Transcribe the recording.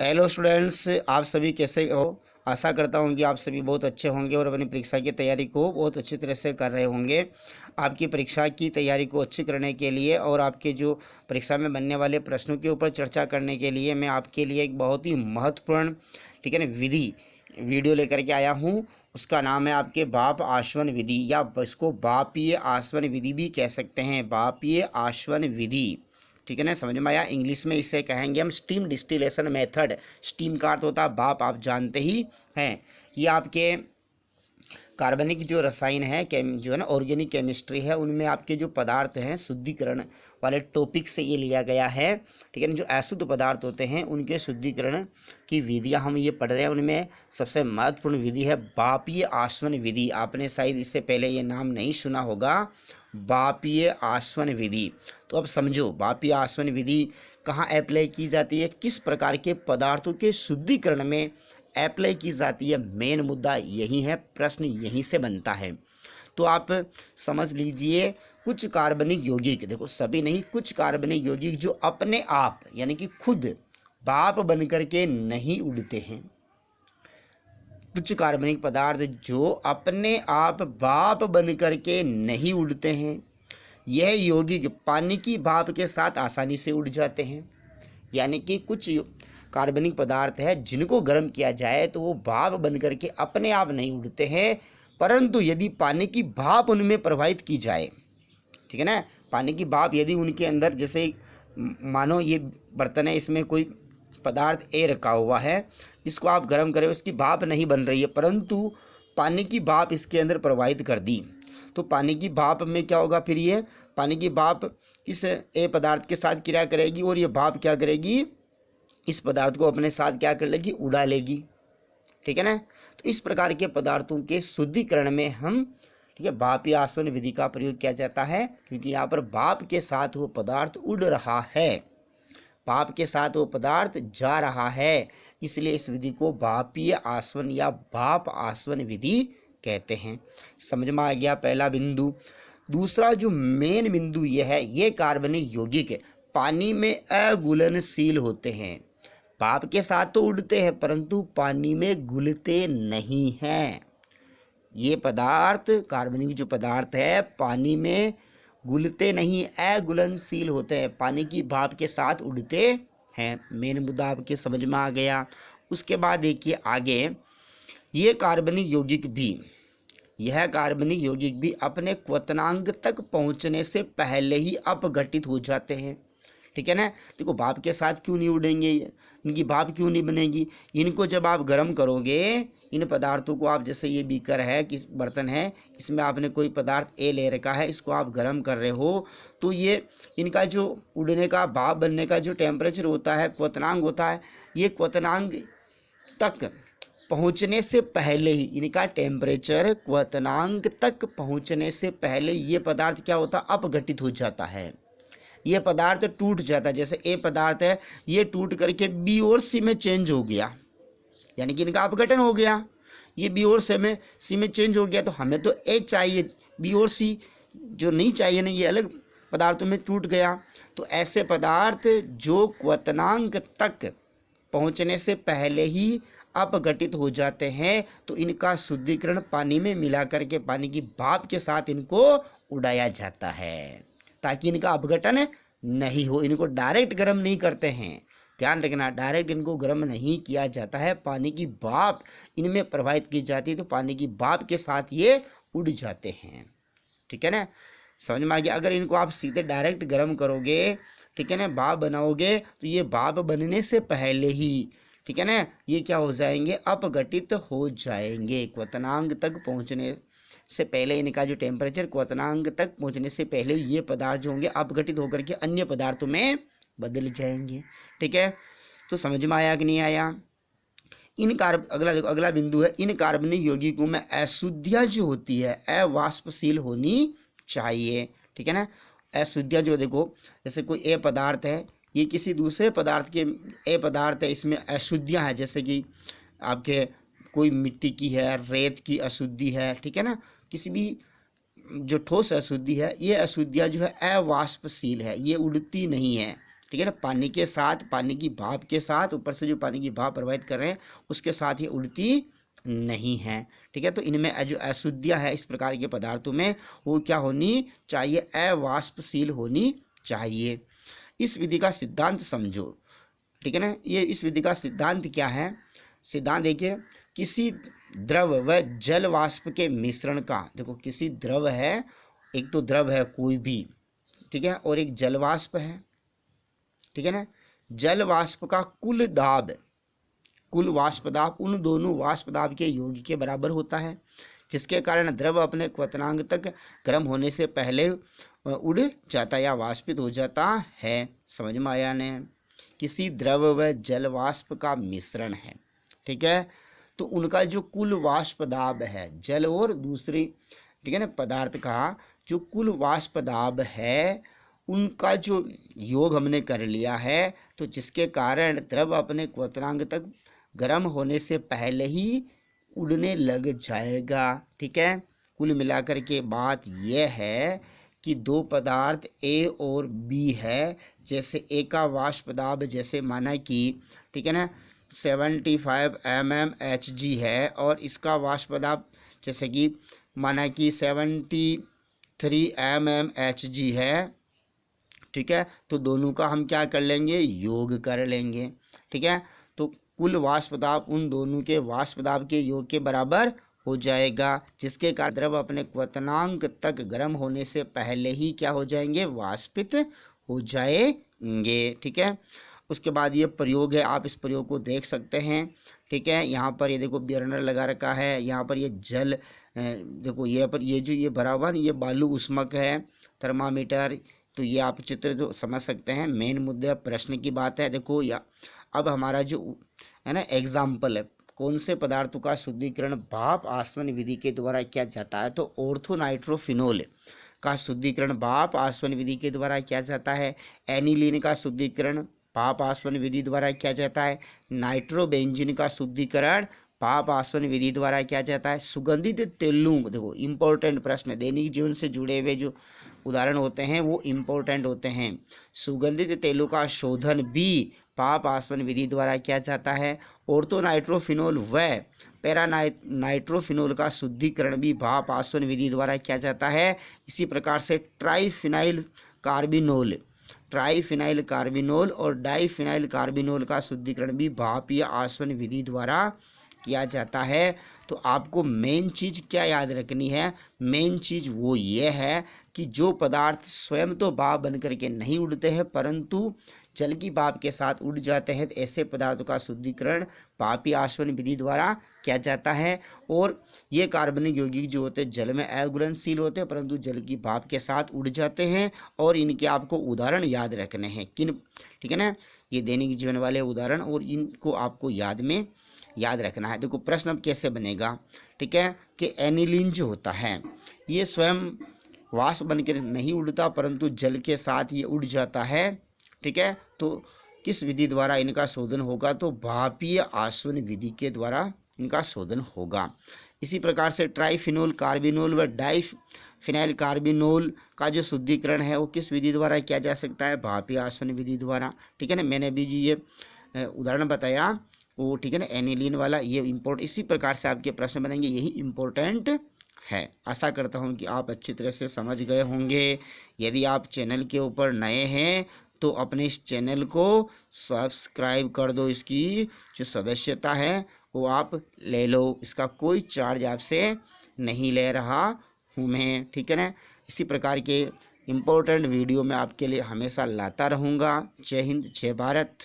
Hello students, आप सभी कैसे हो। आशा करता हूँ कि आप सभी बहुत अच्छे होंगे और अपनी परीक्षा की तैयारी को बहुत अच्छी तरह से कर रहे होंगे। आपकी परीक्षा की तैयारी को अच्छी करने के लिए और आपके जो परीक्षा में बनने वाले प्रश्नों के ऊपर चर्चा करने के लिए मैं आपके लिए एक बहुत ही महत्वपूर्ण, ठीक है ना, विधि वीडियो लेकर के आया हूँ। उसका नाम है आपके बाप आश्वन विधि, या इसको बापीय आश्वन विधि भी कह सकते हैं, बापीय आश्वन विधि। ठीक है ना, समझ में आया। इंग्लिश में इसे कहेंगे हम स्टीम डिस्टिलेशन मेथड। स्टीम का अर्थ होता है भाप, आप जानते ही हैं। ये आपके कार्बनिक जो रसायन है, जो है ना ऑर्गेनिक केमिस्ट्री है, उनमें आपके जो पदार्थ हैं शुद्धिकरण वाले टॉपिक से ये लिया गया है। ठीक है ना, जो अशुद्ध पदार्थ होते हैं उनके शुद्धिकरण की विधियां हम ये पढ़ रहे हैं। उनमें सबसे महत्वपूर्ण विधि है बापीय आश्वन विधि। आपने शायद इससे पहले ये नाम नहीं सुना होगा, बापीय आश्वन विधि। तो अब समझो बापीय आश्वन विधि कहाँ अप्लाई की जाती है, किस प्रकार के पदार्थों के शुद्धिकरण में अप्लाई की जाती है। मेन मुद्दा यही है, प्रश्न यहीं से बनता है। तो आप समझ लीजिए, कुछ कार्बनिक यौगिक, देखो सभी नहीं, कुछ कार्बनिक यौगिक जो अपने आप यानी कि खुद भाप बन करके नहीं उड़ते हैं। कुछ कार्बनिक पदार्थ जो अपने आप भाप बन करके नहीं उड़ते हैं, यह यौगिक पानी की भाप के साथ आसानी से उड़ जाते हैं। यानी कि कुछ कार्बनिक पदार्थ है जिनको गर्म किया जाए तो वो भाप बन करके अपने आप नहीं उड़ते हैं, परंतु यदि पानी की भाप उनमें प्रवाहित की जाए, ठीक है ना, पानी की भाप यदि उनके अंदर, जैसे मानो ये बर्तन है, इसमें कोई पदार्थ ए रखा हुआ है, इसको आप गर्म करें, उसकी भाप नहीं बन रही है, परंतु पानी की भाप इसके अंदर प्रवाहित कर दी, तो पानी की भाप में क्या होगा, फिर ये पानी की भाप इस ए पदार्थ के साथ क्रिया करेगी और ये भाप क्या करेगी, इस पदार्थ को अपने साथ क्या कर लेगी, उड़ा लेगी। ठीक है ना, तो इस प्रकार के पदार्थों के शुद्धिकरण में हम, ठीक है, भापीय आश्वन विधि का प्रयोग किया जाता है, क्योंकि यहाँ पर भाप के साथ वो पदार्थ उड़ रहा है, भाप के साथ वो पदार्थ जा रहा है, इसलिए इस विधि को भापीय आश्वन या भाप आश्वन विधि कहते हैं। समझ में आ गया पहला बिंदु। दूसरा जो मेन बिंदु ये है, ये कार्बनिक यौगिक पानी में अघुलनशील होते हैं। भाप के साथ तो उड़ते हैं परंतु पानी में घुलते नहीं हैं। ये पदार्थ, कार्बनिक जो पदार्थ है, पानी में घुलते नहीं, अघुलनशील होते हैं, पानी की भाप के साथ उड़ते हैं। मेन मुद्दा आपके समझ में आ गया। उसके बाद देखिए आगे, ये कार्बनिक यौगिक भी, यह कार्बनिक यौगिक भी अपने क्वथनांक तक पहुंचने से पहले ही अपघटित हो जाते हैं। ठीक है ना, देखो भाप के साथ क्यों नहीं उड़ेंगे, इनकी भाप क्यों नहीं बनेगी, इनको जब आप गर्म करोगे, इन पदार्थों को आप, जैसे ये बीकर है, किस बर्तन है, इसमें आपने कोई पदार्थ ए ले रखा है, इसको आप गर्म कर रहे हो, तो ये इनका जो उड़ने का, भाप बनने का जो टेम्परेचर होता है, क्वथनांक होता है, ये क्वथनांक तक पहुंचने से पहले ही, इनका टेम्परेचर क्वथनांक तक पहुंचने से पहले ये पदार्थ क्या होता, अपघटित हो जाता है, ये पदार्थ टूट जाता है। जैसे ए पदार्थ है, ये टूट करके बी और सी में चेंज हो गया, यानी कि इनका अपघटन हो गया, ये बी और सी में चेंज हो गया, तो हमें तो ए चाहिए, बी और सी जो नहीं चाहिए ना, ये अलग पदार्थों में टूट गया। तो ऐसे पदार्थ जो क्वथनांक तक पहुंचने से पहले ही अपघटित हो जाते हैं, तो इनका शुद्धिकरण पानी में मिला करके पानी की भाप के साथ इनको उड़ाया जाता है, ताकि इनका अपघटन नहीं हो। इनको डायरेक्ट गर्म नहीं करते हैं, ध्यान रखना, डायरेक्ट इनको गर्म नहीं किया जाता है, पानी की भाप इनमें प्रवाहित की जाती है, तो पानी की भाप के साथ ये उड़ जाते हैं। ठीक है ना, समझ में आ गया। अगर इनको आप सीधे डायरेक्ट गर्म करोगे, ठीक है ना, भाप बनाओगे, तो ये भाप बनने से पहले ही, ठीक है ना, ये क्या हो जाएंगे, अपघटित हो जाएंगे। क्वथनांक तक पहुंचने से पहले, इनका जो टेम्परेचर क्वथनांक तक पहुंचने से पहले ये पदार्थ जो होंगे अपघटित होकर के अन्य पदार्थों में बदल जाएंगे। ठीक है, तो समझ में आया कि नहीं आया। अगला बिंदु है, इन कार्बनिक यौगिकों में अशुद्धियाँ जो होती है अवाष्पशील होनी चाहिए। ठीक है ना, अशुद्धियाँ जो, देखो जैसे कोई ए पदार्थ है, ये किसी दूसरे पदार्थ के, ए पदार्थ है, इसमें अशुद्धियाँ हैं, जैसे कि आपके कोई मिट्टी की है, रेत की अशुद्धि है, ठीक है ना, किसी भी जो ठोस अशुद्धि है, ये अशुद्धियाँ जो है अवाष्पशील है, ये उड़ती नहीं है। ठीक है ना, पानी के साथ, पानी की भाप के साथ, ऊपर से जो पानी की भाप प्रवाहित कर रहे हैं उसके साथ ये उड़ती नहीं है। ठीक है, तो इनमें जो अशुद्धियाँ है इस प्रकार के पदार्थों में वो क्या होनी चाहिए, अवाष्पशील होनी चाहिए। इस विधि का सिद्धांत समझो। ठीक है ना, ये इस विधि का सिद्धांत क्या है, सिद्धांत देखिए, किसी द्रव व जल वाष्प के मिश्रण का, देखो किसी द्रव है, एक तो द्रव है कोई भी, ठीक है, और एक जल वाष्प है, ठीक है ना, जल वाष्प का कुल दाब, कुल वाष्प दाब उन दोनों वाष्प दाब के योग के बराबर होता है, जिसके कारण द्रव अपने क्वथनांक तक गर्म होने से पहले उड़ जाता या वाष्पित हो जाता है। समझ में आया ने, किसी द्रव व जल वाष्प का मिश्रण है, ठीक है, तो उनका जो कुल वाष्प दाब है, जल और दूसरी, ठीक है ना, पदार्थ का जो कुल वाष्प दाब है उनका जो योग हमने कर लिया है, तो जिसके कारण द्रव अपने क्वथनांक तक गर्म होने से पहले ही उड़ने लग जाएगा। ठीक है, कुल मिलाकर के बात यह है कि दो पदार्थ ए और बी है, जैसे ए का वाष्प दाब जैसे माना कि, ठीक है ना, 75 mmHg है, और इसका वाष्प दाब जैसे कि माना कि 73 mmHg है। ठीक है, तो दोनों का हम क्या कर लेंगे, योग कर लेंगे। ठीक है, तो कुल वाष्प दाब उन दोनों के वाष्प दाब के योग के बराबर हो जाएगा, जिसके कारण द्रव अपने क्वथनांक तक गर्म होने से पहले ही क्या हो जाएंगे, वाष्पित हो जाएंगे। ठीक है, उसके बाद ये प्रयोग है, आप इस प्रयोग को देख सकते हैं। ठीक है, यहाँ पर ये देखो बर्नर लगा रखा है, यहाँ पर ये जल, देखो ये पर ये जो ये बराबर ये बालू उष्मक है, थर्मामीटर, तो ये आप चित्र जो समझ सकते हैं। मेन मुद्दा प्रश्न की बात है, देखो या अब हमारा जो है ना एग्जाम्पल है, कौन से पदार्थों का शुद्धिकरण भाप आसवन विधि के द्वारा किया जाता है, तो ऑर्थोनाइट्रोफिनोल का शुद्धिकरण भाप आसवन विधि के द्वारा किया जाता है, एनिलीन का शुद्धिकरण भाप आसवन विधि द्वारा किया जाता है, नाइट्रोबेंजीन का शुद्धिकरण भाप आसवन विधि द्वारा किया जाता है, सुगंधित तेलों, देखो इंपॉर्टेंट प्रश्न, दैनिक जीवन से जुड़े हुए जो उदाहरण होते हैं वो इम्पोर्टेंट होते हैं। सुगंधित तेलों का शोधन भी भाप आसवन विधि द्वारा किया जाता है। ऑर्थोनाइट्रोफिनोल व पैरानाइट्रोफिनोल का शुद्धिकरण भी भाप आसवन विधि द्वारा किया जाता है। इसी प्रकार से ट्राइफिनाइल कार्बिनोल और डाइफिनाइल कार्बिनोल का शुद्धिकरण भी भापीय आसवन विधि द्वारा किया जाता है। तो आपको मेन चीज़ क्या याद रखनी है, मेन चीज़ वो ये है कि जो पदार्थ स्वयं तो भाप बन करके नहीं उड़ते हैं परंतु जल की भाप के साथ उड़ जाते हैं, तो ऐसे पदार्थों का शुद्धिकरण भापीय आसवन विधि द्वारा किया जाता है। और ये कार्बनिक यौगिक जो होते हैं जल में अघुलनशील होते हैं परंतु जल की भाप के साथ उड़ जाते हैं, और इनके आपको उदाहरण याद रखने हैं किन, ठीक है ना, ये दैनिक जीवन वाले उदाहरण, और इनको आपको याद रखना है। देखो प्रश्न अब कैसे बनेगा, ठीक है, कि एनिलीन जो होता है ये स्वयं वाष्प बनकर नहीं उड़ता परंतु जल के साथ ये उड़ जाता है। ठीक है, तो किस विधि द्वारा इनका शोधन होगा, तो भापीय आसवन विधि के द्वारा इनका शोधन होगा। इसी प्रकार से ट्राइफिनोल कार्बिनोल व डाइफिनाइल कार्बिनोल का जो शुद्धिकरण है वो किस विधि द्वारा किया जा सकता है, भापीय आसवन विधि द्वारा। ठीक है ना, मैंने अभी जी ये उदाहरण बताया वो, ठीक है ना, एनिलीन वाला, ये इसी प्रकार से आपके प्रश्न बनेंगे, यही इम्पोर्टेंट है। आशा करता हूँ कि आप अच्छी तरह से समझ गए होंगे। यदि आप चैनल के ऊपर नए हैं तो अपने इस चैनल को सब्सक्राइब कर दो, इसकी जो सदस्यता है वो आप ले लो, इसका कोई चार्ज आपसे नहीं ले रहा हूँ मैं। ठीक है ना, इसी प्रकार के इम्पोर्टेंट वीडियो मैं आपके लिए हमेशा लाता रहूँगा। जय हिंद, जय भारत।